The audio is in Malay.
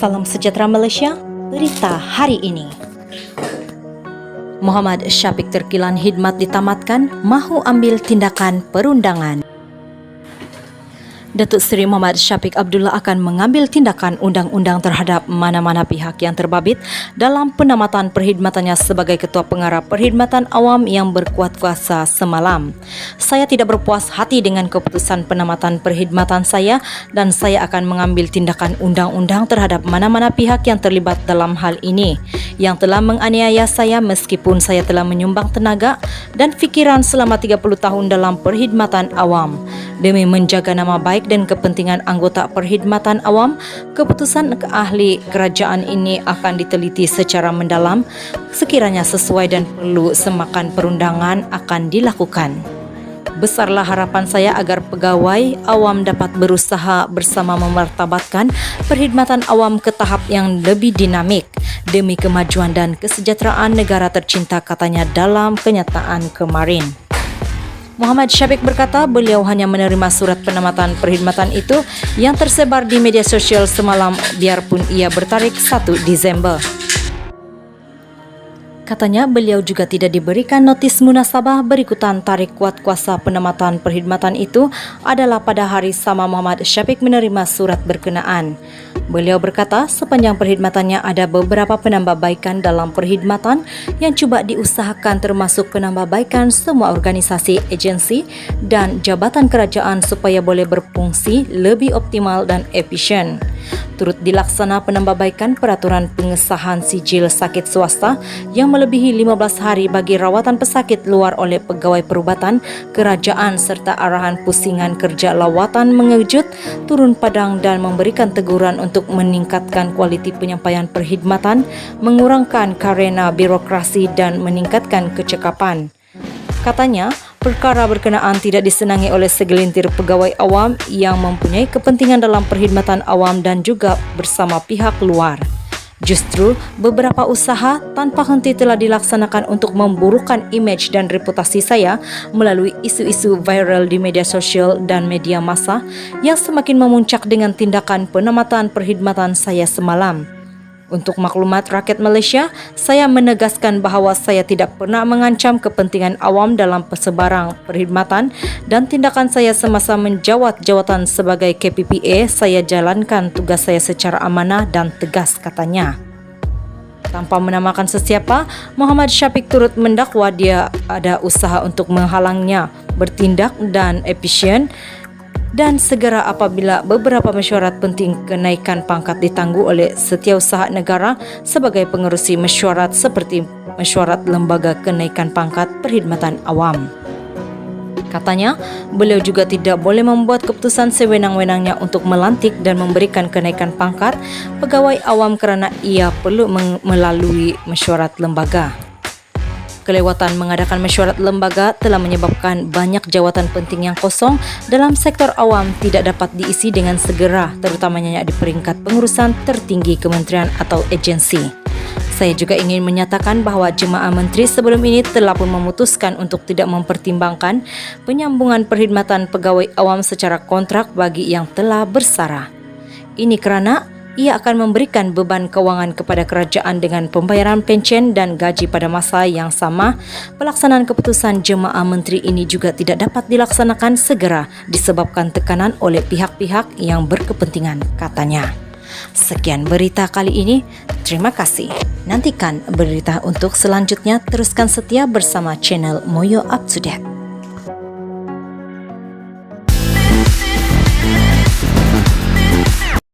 Salam sejahtera Malaysia, berita hari ini. Muhammad Syafiq terkilan khidmat ditamatkan, mahu ambil tindakan perundangan. Datuk Seri Muhammad Syafiq Abdullah akan mengambil tindakan undang-undang terhadap mana-mana pihak yang terbabit dalam penamatan perkhidmatannya sebagai Ketua Pengarah Perkhidmatan Awam yang berkuat kuasa semalam. Saya tidak berpuas hati dengan keputusan penamatan perkhidmatan saya dan saya akan mengambil tindakan undang-undang terhadap mana-mana pihak yang terlibat dalam hal ini yang telah menganiaya saya meskipun saya telah menyumbang tenaga dan fikiran selama 30 tahun dalam perkhidmatan awam. Demi menjaga nama baik dan kepentingan anggota perkhidmatan awam, keputusan ahli kerajaan ini akan diteliti secara mendalam. Sekiranya sesuai dan perlu semakan perundangan akan dilakukan. Besarlah harapan saya agar pegawai awam dapat berusaha bersama memartabatkan perkhidmatan awam ke tahap yang lebih dinamik demi kemajuan dan kesejahteraan negara tercinta, katanya dalam kenyataan kemarin. Muhammad Syafiq berkata beliau hanya menerima surat penamatan perkhidmatan itu yang tersebar di media sosial semalam biarpun ia bertarikh 1 Disember. Katanya beliau juga tidak diberikan notis munasabah berikutan tarik kuat kuasa penamatan perkhidmatan itu adalah pada hari sama Muhammad Syafiq menerima surat berkenaan. Beliau berkata sepanjang perkhidmatannya ada beberapa penambahbaikan dalam perkhidmatan yang cuba diusahakan, termasuk penambahbaikan semua organisasi, agensi dan jabatan kerajaan supaya boleh berfungsi lebih optimal dan efisien. Turut dilaksana penambahbaikan peraturan pengesahan sijil sakit swasta yang melebihi 15 hari bagi rawatan pesakit luar oleh pegawai perubatan kerajaan serta arahan pusingan kerja lawatan mengejut, turun padang dan memberikan teguran untuk meningkatkan kualiti penyampaian perkhidmatan, mengurangkan karena birokrasi dan meningkatkan kecekapan. Katanya, perkara berkenaan tidak disenangi oleh segelintir pegawai awam yang mempunyai kepentingan dalam perkhidmatan awam dan juga bersama pihak luar. Justru, beberapa usaha tanpa henti telah dilaksanakan untuk memburukkan imej dan reputasi saya melalui isu-isu viral di media sosial dan media massa yang semakin memuncak dengan tindakan penamatan perkhidmatan saya semalam. Untuk maklumat rakyat Malaysia, saya menegaskan bahawa saya tidak pernah mengancam kepentingan awam dalam persebarang perkhidmatan dan tindakan saya semasa menjawat jawatan sebagai KPPA, saya jalankan tugas saya secara amanah dan tegas, katanya. Tanpa menamakan sesiapa, Muhammad Syafiq turut mendakwa dia ada usaha untuk menghalangnya bertindak dan efisien dan segera apabila beberapa mesyuarat penting kenaikan pangkat ditangguh oleh Setiausaha Negara sebagai pengerusi mesyuarat seperti mesyuarat lembaga kenaikan pangkat perkhidmatan awam. Katanya, beliau juga tidak boleh membuat keputusan sewenang-wenangnya untuk melantik dan memberikan kenaikan pangkat pegawai awam kerana ia perlu melalui mesyuarat lembaga. Kelewatan mengadakan mesyuarat lembaga telah menyebabkan banyak jawatan penting yang kosong dalam sektor awam tidak dapat diisi dengan segera, terutamanya di peringkat pengurusan tertinggi kementerian atau agensi. Saya juga ingin menyatakan bahawa jemaah menteri sebelum ini telah pun memutuskan untuk tidak mempertimbangkan penyambungan perkhidmatan pegawai awam secara kontrak bagi yang telah bersara. Ini kerana ia akan memberikan beban kewangan kepada kerajaan dengan pembayaran pencen dan gaji pada masa yang sama. Pelaksanaan keputusan jemaah menteri ini juga tidak dapat dilaksanakan segera disebabkan tekanan oleh pihak-pihak yang berkepentingan, katanya. Sekian berita kali ini. Terima kasih. Nantikan berita untuk selanjutnya. Teruskan setia bersama channel Moyo Up to Date.